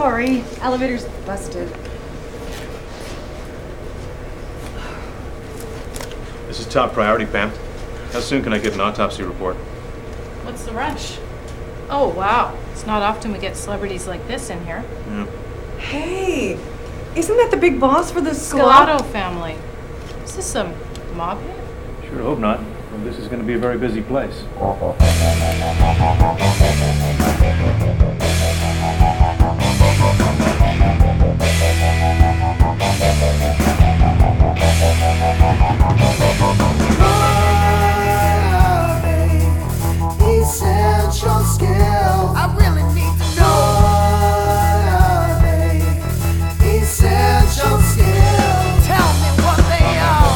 sorry. Elevator's busted. This is top priority, Pam. How soon can I get an autopsy report? What's the rush? Oh, wow. It's not often we get celebrities like this in here. Yeah. Hey! Isn't that the big boss for the Scalato family. Is this some mob hit? Sure hope not. Well, this is going to be a very busy place. Essential skill. I really need to know. Essential skill. Tell me what they are.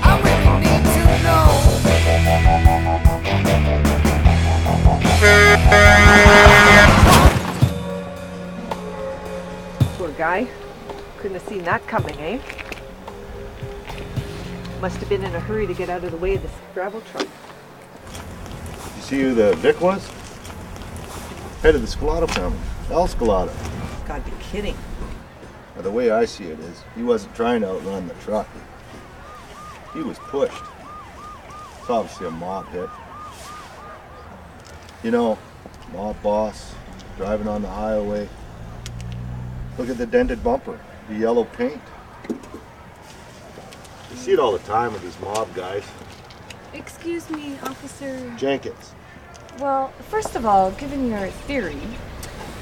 I really need to know. Poor guy. Couldn't have seen that coming, eh? Must have been in a hurry to get out of the way of this gravel truck. You see who the Vic was? Head of the Scalato family, El Scalato. God, be kidding. Now, the way I see it is, he wasn't trying to outrun the truck. He was pushed. It's obviously a mob hit. You know, mob boss, driving on the highway. Look at the dented bumper, the yellow paint. You see it all the time with these mob guys. Excuse me, Officer. Jenkins. Well, first of all, given your theory,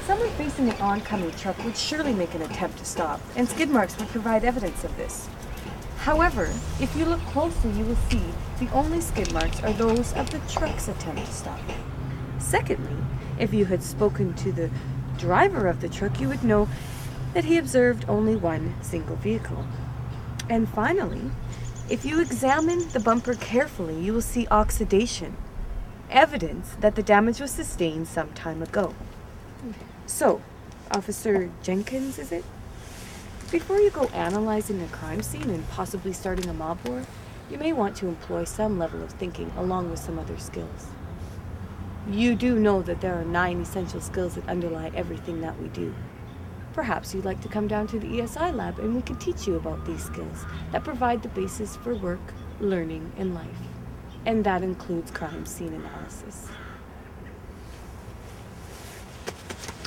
someone facing an oncoming truck would surely make an attempt to stop, and skid marks would provide evidence of this. However, if you look closely, you will see the only skid marks are those of the truck's attempt to stop. Secondly, if you had spoken to the driver of the truck, you would know that he observed only one single vehicle. And finally, if you examine the bumper carefully, you will see oxidation, evidence that the damage was sustained some time ago. So, Officer Jenkins, is it? Before you go analyzing a crime scene and possibly starting a mob war, you may want to employ some level of thinking along with some other skills. You do know that there are 9 essential skills that underlie everything that we do. Perhaps you'd like to come down to the ESI lab and we can teach you about these skills that provide the basis for work, learning, and life. And that includes crime scene analysis.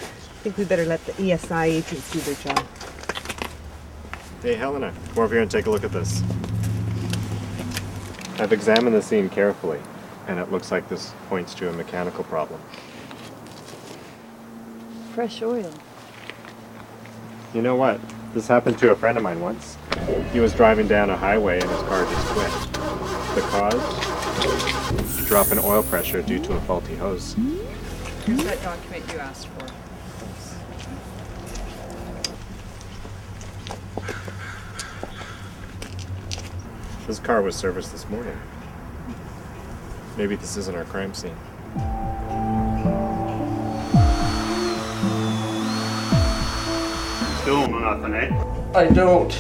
I think we better let the ESI agents do their job. Hey, Helena, come over here and take a look at this. I've examined the scene carefully, and it looks like this points to a mechanical problem. Fresh oil. You know what? This happened to a friend of mine once. He was driving down a highway and his car just quit. The cause? Drop in oil pressure due to a faulty hose. Here's that document you asked for. This car was serviced this morning. Maybe this isn't our crime scene. Still nothing, eh? I don't.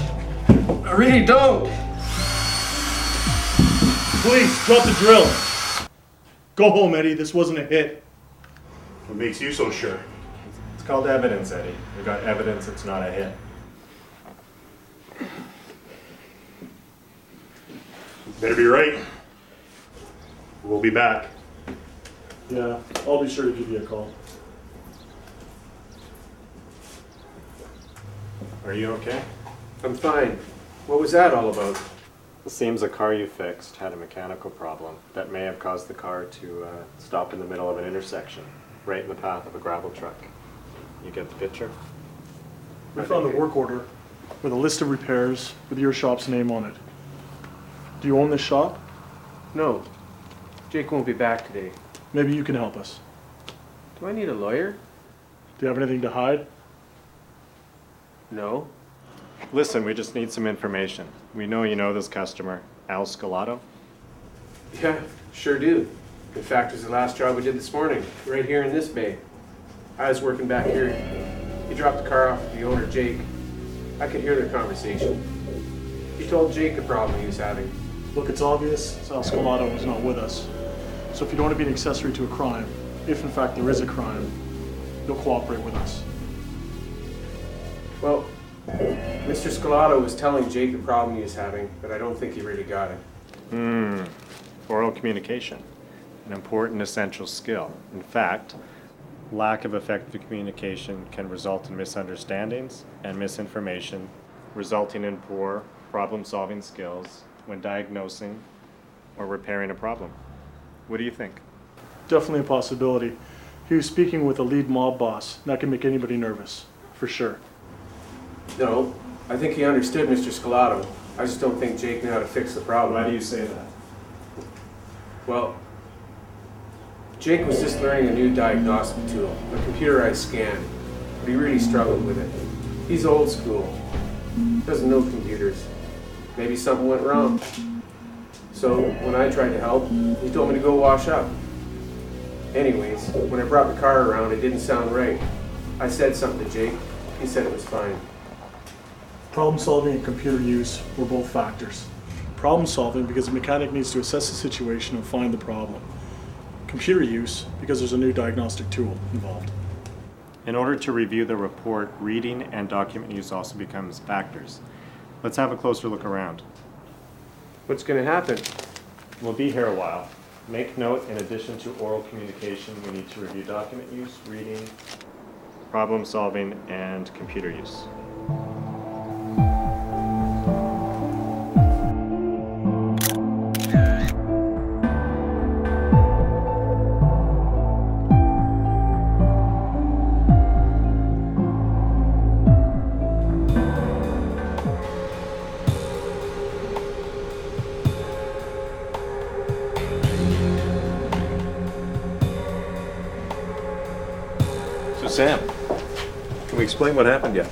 I really don't. Please, drop the drill. Go home, Eddie. This wasn't a hit. What makes you so sure? It's called evidence, Eddie. We've got evidence it's not a hit. Better be right. We'll be back. Yeah, I'll be sure to give you a call. Are you okay? I'm fine. What was that all about? It seems the car you fixed had a mechanical problem that may have caused the car to stop in the middle of an intersection, right in the path of a gravel truck. You get the picture? We found a work order with a list of repairs with your shop's name on it. Do you own this shop? No. Jake won't be back today. Maybe you can help us. Do I need a lawyer? Do you have anything to hide? No. Listen, we just need some information. We know you know this customer, Al Scalato. Yeah, sure do. In fact, it was the last job we did this morning, right here in this bay. I was working back here. He dropped the car off with the owner, Jake. I could hear their conversation. He told Jake the problem he was having. Look, it's obvious Sal Scalato was not with us. So if you don't want to be an accessory to a crime, if in fact there is a crime, you'll cooperate with us. Well, Mr. Scalato was telling Jake the problem he was having, but I don't think he really got it. Oral communication, an important essential skill. In fact, lack of effective communication can result in misunderstandings and misinformation, resulting in poor problem-solving skills when diagnosing or repairing a problem. What do you think? Definitely a possibility. He was speaking with a lead mob boss. That can make anybody nervous, for sure. No, I think he understood Mr. Scalato. I just don't think Jake knew how to fix the problem. Why do you say that? Well, Jake was just learning a new diagnostic tool, a computerized scan, but he really struggled with it. He's old school, doesn't know computers. Maybe something went wrong. So when I tried to help, he told me to go wash up. Anyways, when I brought the car around, it didn't sound right. I said something to Jake. He said it was fine. Problem solving and computer use were both factors. Problem solving because the mechanic needs to assess the situation and find the problem. Computer use because there's a new diagnostic tool involved. In order to review the report, reading and document use also becomes factors. Let's have a closer look around. What's going to happen? We'll be here a while. Make note, in addition to oral communication, we need to review document use, reading, problem solving, and computer use. Sam, can we explain what happened yet?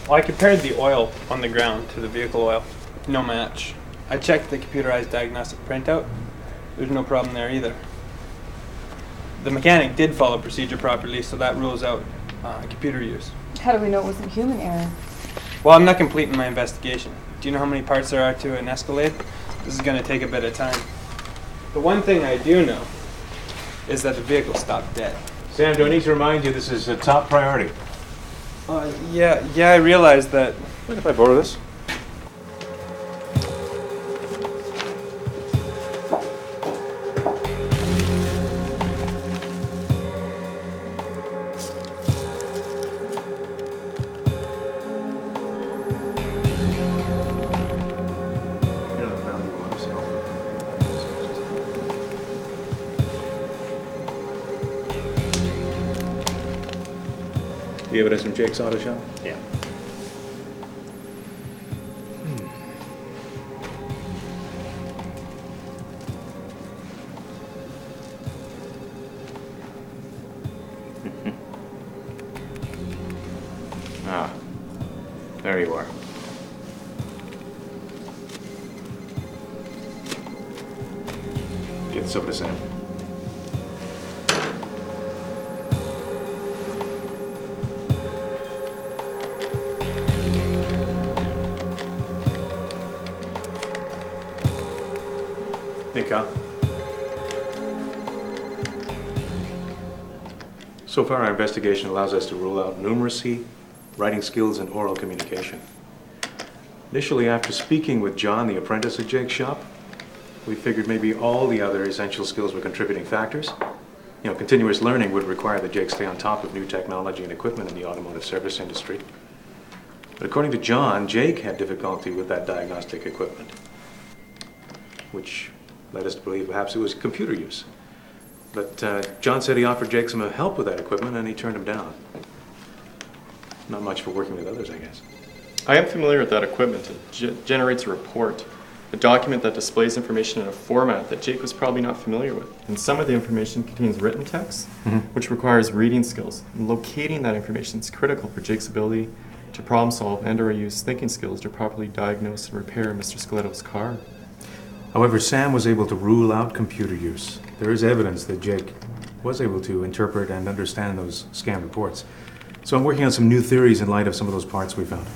Well, I compared the oil on the ground to the vehicle oil. No match. I checked the computerized diagnostic printout. There's no problem there either. The mechanic did follow procedure properly, so that rules out computer use. How do we know it wasn't human error? Well, I'm not completing my investigation. Do you know how many parts there are to an Escalade? This is going to take a bit of time. The one thing I do know is that the vehicle stopped dead. Sam, do I need to remind you this is a top priority? Yeah, I realize that. Mind if I borrow this? The evidence from Jake's auto shop? Yeah. Ah, there you are. Get this over to Sam. Think, huh? So far, our investigation allows us to rule out numeracy, writing skills, and oral communication. Initially, after speaking with John, the apprentice at Jake's shop, we figured maybe all the other essential skills were contributing factors. You know, continuous learning would require that Jake stay on top of new technology and equipment in the automotive service industry. But according to John, Jake had difficulty with that diagnostic equipment, which led us to believe perhaps it was computer use. But John said he offered Jake some help with that equipment and he turned him down. Not much for working with others, I guess. I am familiar with that equipment. It generates a report, a document that displays information in a format that Jake was probably not familiar with. And some of the information contains written text, which requires reading skills. And locating that information is critical for Jake's ability to problem solve and or use thinking skills to properly diagnose and repair Mr. Scalato's car. However, Sam was able to rule out computer use. There is evidence that Jake was able to interpret and understand those scan reports. So I'm working on some new theories in light of some of those parts we found.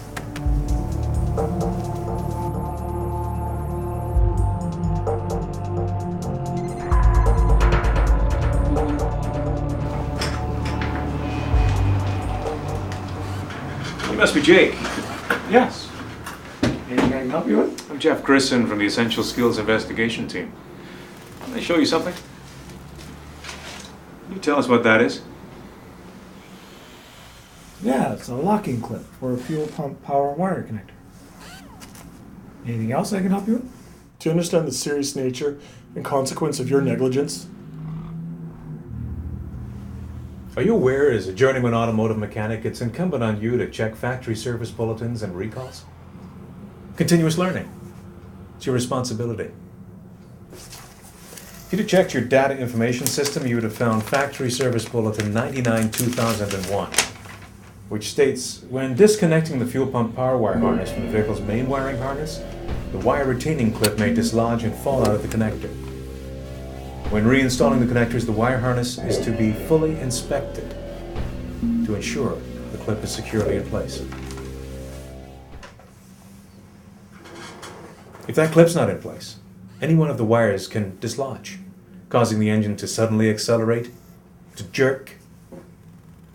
must be Jake. Yes. Anything I can help you with? I'm Jeff Grisson from the Essential Skills Investigation Team. Can I show you something? Can you tell us what that is? Yeah, it's a locking clip for a fuel pump power wire connector. Anything else I can help you with? Do you understand the serious nature and consequence of your negligence? Are you aware, as a journeyman automotive mechanic, it's incumbent on you to check factory service bulletins and recalls? Continuous learning. It's your responsibility. If you'd have checked your data information system, you would have found Factory Service Bulletin 99-2001, which states, when disconnecting the fuel pump power wire harness from the vehicle's main wiring harness, the wire retaining clip may dislodge and fall out of the connector. When reinstalling the connectors, the wire harness is to be fully inspected to ensure the clip is securely in place. If that clip's not in place, any one of the wires can dislodge, causing the engine to suddenly accelerate, to jerk,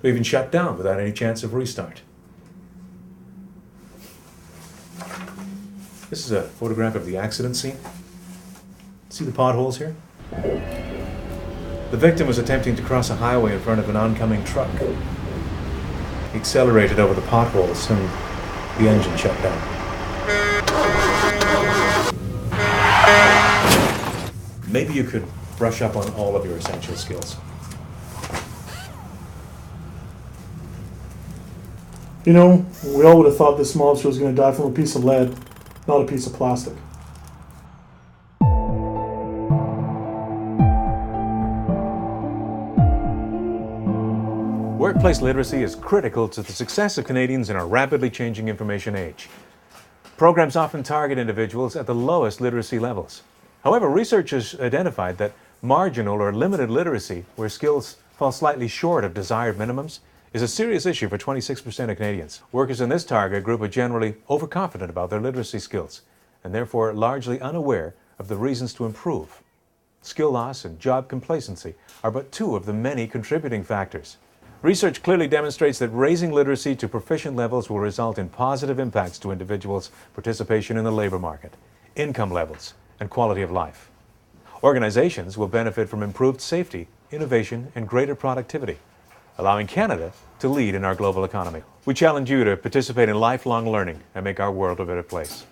or even shut down without any chance of restart. This is a photograph of the accident scene. See the potholes here? The victim was attempting to cross a highway in front of an oncoming truck. He accelerated over the potholes and the engine shut down. Maybe you could brush up on all of your essential skills. You know, we all would have thought this mobster was going to die from a piece of lead, not a piece of plastic. Workplace literacy is critical to the success of Canadians in our rapidly changing information age. Programs often target individuals at the lowest literacy levels. However, research has identified that marginal or limited literacy, where skills fall slightly short of desired minimums, is a serious issue for 26% of Canadians. Workers in this target group are generally overconfident about their literacy skills and therefore largely unaware of the reasons to improve. Skill loss and job complacency are but two of the many contributing factors. Research clearly demonstrates that raising literacy to proficient levels will result in positive impacts to individuals' participation in the labor market, income levels, and quality of life. Organizations will benefit from improved safety, innovation, and greater productivity, allowing Canada to lead in our global economy. We challenge you to participate in lifelong learning and make our world a better place.